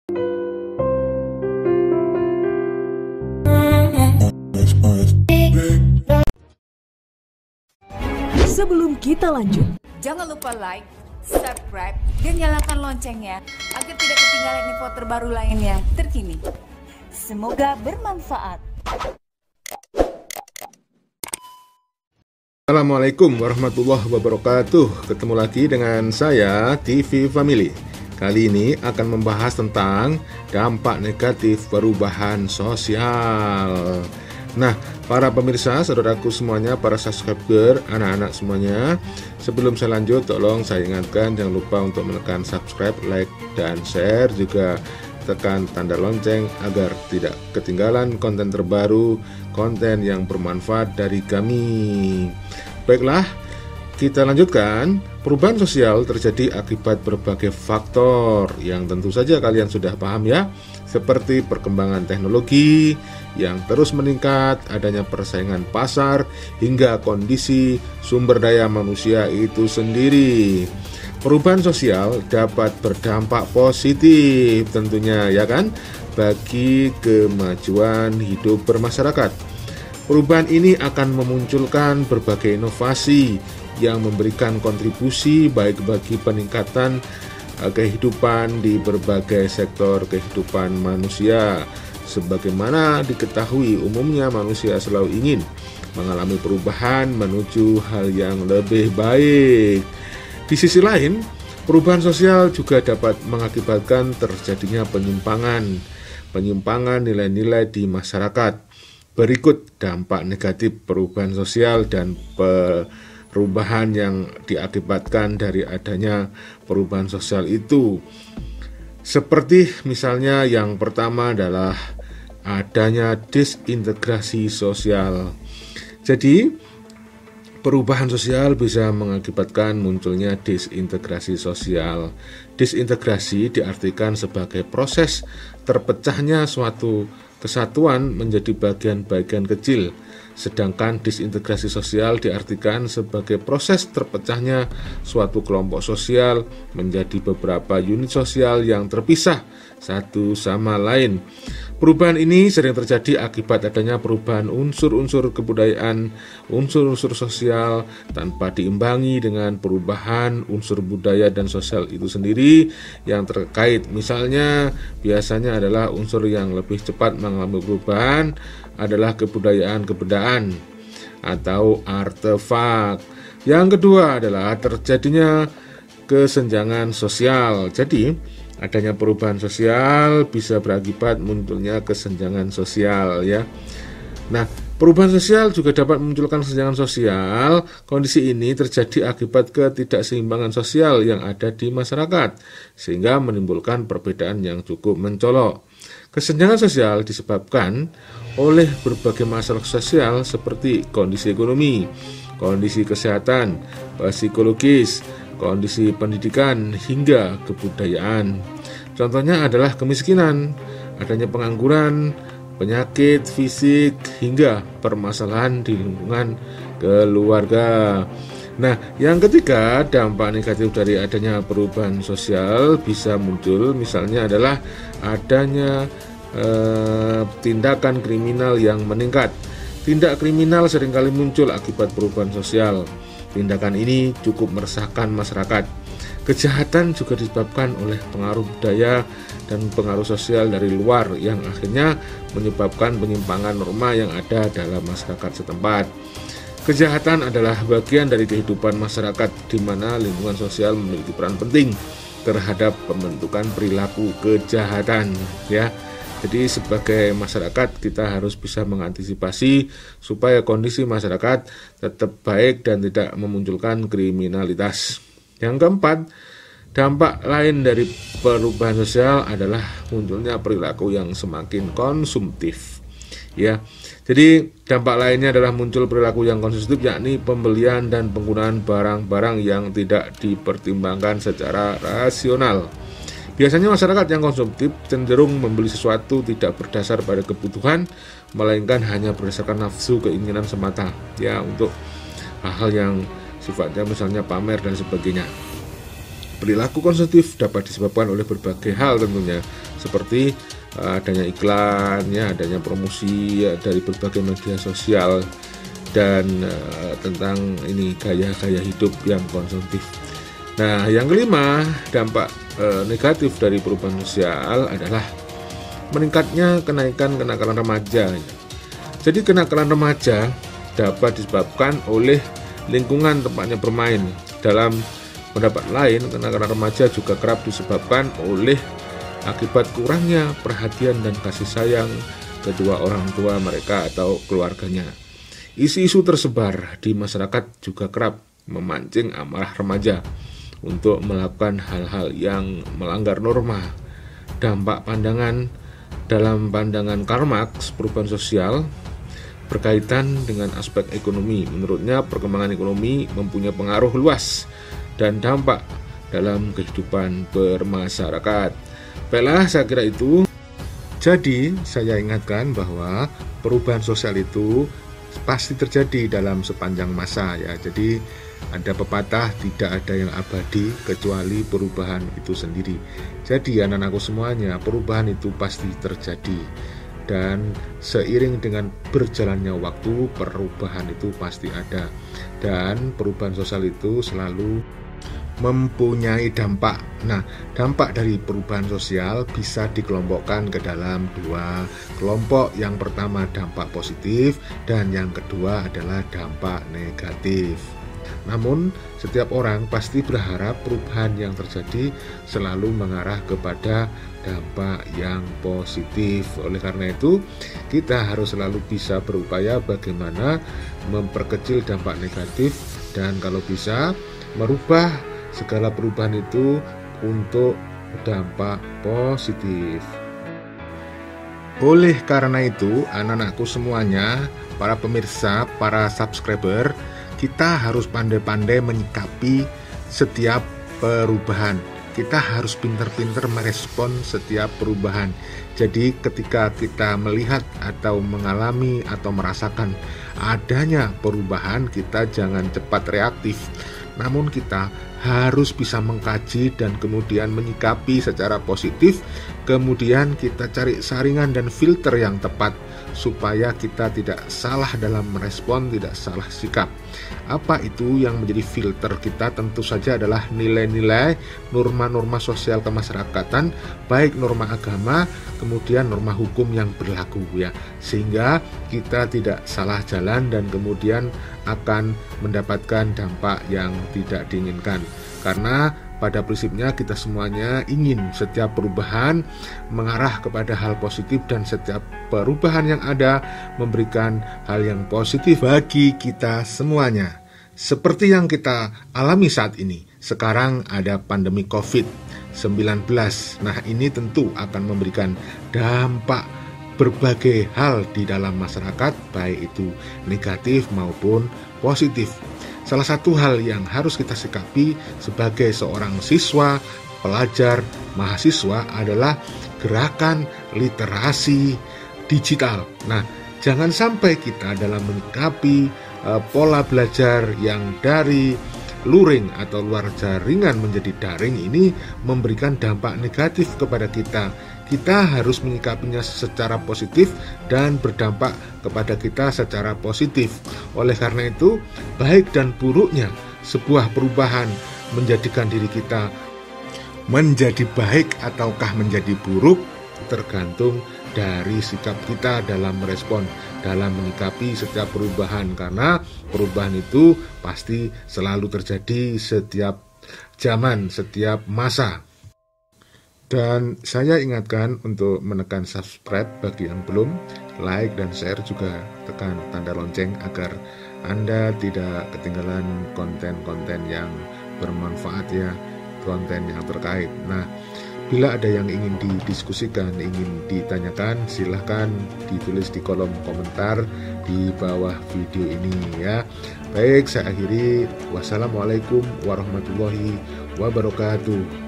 Sebelum kita lanjut, jangan lupa like, subscribe, dan nyalakan loncengnya agar tidak ketinggalan info terbaru lainnya terkini. Semoga bermanfaat. Assalamualaikum warahmatullahi wabarakatuh. Ketemu lagi dengan saya TV Family. Kali ini akan membahas tentang dampak negatif perubahan sosial. Nah, para pemirsa, saudaraku semuanya, para subscriber, anak-anak semuanya, sebelum saya lanjut, tolong saya ingatkan jangan lupa untuk menekan subscribe, like, dan share, juga tekan tanda lonceng agar tidak ketinggalan konten terbaru, konten yang bermanfaat dari kami. Baiklah, kita lanjutkan. Perubahan sosial terjadi akibat berbagai faktor yang tentu saja kalian sudah paham ya, seperti perkembangan teknologi yang terus meningkat, adanya persaingan pasar, hingga kondisi sumber daya manusia itu sendiri. Perubahan sosial dapat berdampak positif tentunya ya kan, bagi kemajuan hidup bermasyarakat. Perubahan ini akan memunculkan berbagai inovasi yang memberikan kontribusi baik bagi peningkatan kehidupan di berbagai sektor kehidupan manusia. Sebagaimana diketahui, umumnya manusia selalu ingin mengalami perubahan menuju hal yang lebih baik. Di sisi lain, perubahan sosial juga dapat mengakibatkan terjadinya penyimpangan nilai-nilai di masyarakat. Berikut dampak negatif perubahan sosial dan perubahan yang diakibatkan dari adanya perubahan sosial itu. Seperti misalnya yang pertama adalah adanya disintegrasi sosial. Jadi, perubahan sosial bisa mengakibatkan munculnya disintegrasi sosial. Disintegrasi diartikan sebagai proses terpecahnya suatu kesatuan menjadi bagian-bagian kecil. Sedangkan disintegrasi sosial diartikan sebagai proses terpecahnya suatu kelompok sosial menjadi beberapa unit sosial yang terpisah satu sama lain. Perubahan ini sering terjadi akibat adanya perubahan unsur-unsur kebudayaan, unsur-unsur sosial tanpa diimbangi dengan perubahan unsur budaya dan sosial itu sendiri yang terkait. Misalnya, biasanya adalah unsur yang lebih cepat mengalami perubahan adalah kebudayaan atau artefak. Yang kedua adalah terjadinya kesenjangan sosial. Jadi, adanya perubahan sosial bisa berakibat munculnya kesenjangan sosial ya. Nah, perubahan sosial juga dapat memunculkan kesenjangan sosial. Kondisi ini terjadi akibat ketidakseimbangan sosial yang ada di masyarakat, sehingga menimbulkan perbedaan yang cukup mencolok. Kesenjangan sosial disebabkan oleh berbagai masalah sosial seperti kondisi ekonomi, kondisi kesehatan, psikologis, kondisi pendidikan, hingga kebudayaan. Contohnya adalah kemiskinan, adanya pengangguran, penyakit fisik, hingga permasalahan di lingkungan keluarga. Nah, yang ketiga, dampak negatif dari adanya perubahan sosial bisa muncul, misalnya adalah adanya tindakan kriminal yang meningkat. Tindak kriminal seringkali muncul akibat perubahan sosial. Tindakan ini cukup meresahkan masyarakat. Kejahatan juga disebabkan oleh pengaruh budaya dan pengaruh sosial dari luar yang akhirnya menyebabkan penyimpangan norma yang ada dalam masyarakat setempat. Kejahatan adalah bagian dari kehidupan masyarakat di mana lingkungan sosial memiliki peran penting terhadap pembentukan perilaku kejahatan ya. Jadi sebagai masyarakat kita harus bisa mengantisipasi supaya kondisi masyarakat tetap baik dan tidak memunculkan kriminalitas. Yang keempat, dampak lain dari perubahan sosial adalah munculnya perilaku yang semakin konsumtif. Ya. Jadi dampak lainnya adalah muncul perilaku yang konsumtif, yakni pembelian dan penggunaan barang-barang yang tidak dipertimbangkan secara rasional. Biasanya masyarakat yang konsumtif cenderung membeli sesuatu tidak berdasar pada kebutuhan, melainkan hanya berdasarkan nafsu keinginan semata, ya, untuk hal-hal yang sifatnya misalnya pamer dan sebagainya. Perilaku konsumtif dapat disebabkan oleh berbagai hal tentunya, seperti adanya iklan, adanya promosi dari berbagai media sosial, dan tentang ini gaya-gaya hidup yang konsumtif. Nah, yang kelima, dampak negatif dari perubahan sosial adalah meningkatnya kenakalan remaja. Jadi kenakalan remaja dapat disebabkan oleh lingkungan tempatnya bermain. Dalam pendapat lain, kenakalan remaja juga kerap disebabkan oleh akibat kurangnya perhatian dan kasih sayang kedua orang tua mereka atau keluarganya. Isu-isu tersebar di masyarakat juga kerap memancing amarah remaja untuk melakukan hal-hal yang melanggar norma. Dampak pandangan dalam pandangan Karl Marx, perubahan sosial berkaitan dengan aspek ekonomi. Menurutnya, perkembangan ekonomi mempunyai pengaruh luas dan dampak dalam kehidupan bermasyarakat. Baiklah, saya kira itu. Jadi, saya ingatkan bahwa perubahan sosial itu pasti terjadi dalam sepanjang masa ya. Jadi, ada pepatah, tidak ada yang abadi kecuali perubahan itu sendiri. Jadi, anak-anakku semuanya, perubahan itu pasti terjadi. Dan seiring dengan berjalannya waktu, perubahan itu pasti ada. Dan perubahan sosial itu selalu mempunyai dampak. Nah, dampak dari perubahan sosial bisa dikelompokkan ke dalam dua kelompok. Yang pertama dampak positif dan yang kedua adalah dampak negatif. Namun, setiap orang pasti berharap perubahan yang terjadi selalu mengarah kepada dampak yang positif. Oleh karena itu, kita harus selalu bisa berupaya bagaimana memperkecil dampak negatif dan kalau bisa merubah segala perubahan itu untuk dampak positif. Oleh karena itu, anak-anakku semuanya, para pemirsa, para subscriber, kita harus pandai-pandai menyikapi setiap perubahan. Kita harus pintar-pintar merespon setiap perubahan. Jadi ketika kita melihat atau mengalami atau merasakan adanya perubahan, kita jangan cepat reaktif. Namun kita harus bisa mengkaji dan kemudian menyikapi secara positif. Kemudian kita cari saringan dan filter yang tepat supaya kita tidak salah dalam merespon, tidak salah sikap. Apa itu yang menjadi filter kita? Tentu saja adalah nilai-nilai, norma-norma sosial kemasyarakatan, baik norma agama, kemudian norma hukum yang berlaku ya. Sehingga kita tidak salah jalan dan kemudian akan mendapatkan dampak yang tidak diinginkan. Karena pada prinsipnya kita semuanya ingin setiap perubahan mengarah kepada hal positif dan setiap perubahan yang ada memberikan hal yang positif bagi kita semuanya. Seperti yang kita alami saat ini, sekarang ada pandemi COVID-19. Nah, ini tentu akan memberikan dampak berbagai hal di dalam masyarakat, baik itu negatif maupun positif. Salah satu hal yang harus kita sikapi sebagai seorang siswa, pelajar, mahasiswa adalah gerakan literasi digital. Nah, jangan sampai kita dalam menyikapi pola belajar yang dari luring atau luar jaringan menjadi daring ini memberikan dampak negatif kepada kita. Kita harus menyikapinya secara positif dan berdampak kepada kita secara positif. Oleh karena itu, baik dan buruknya sebuah perubahan menjadikan diri kita menjadi baik ataukah menjadi buruk tergantung dari sikap kita dalam merespon, dalam menyikapi setiap perubahan. Karena perubahan itu pasti selalu terjadi setiap zaman, setiap masa. Dan saya ingatkan untuk menekan subscribe bagi yang belum, like dan share juga tekan tanda lonceng agar Anda tidak ketinggalan konten-konten yang bermanfaat ya, konten yang terkait. Nah, bila ada yang ingin didiskusikan, ingin ditanyakan, silahkan ditulis di kolom komentar di bawah video ini ya. Baik, saya akhiri. Wassalamualaikum warahmatullahi wabarakatuh.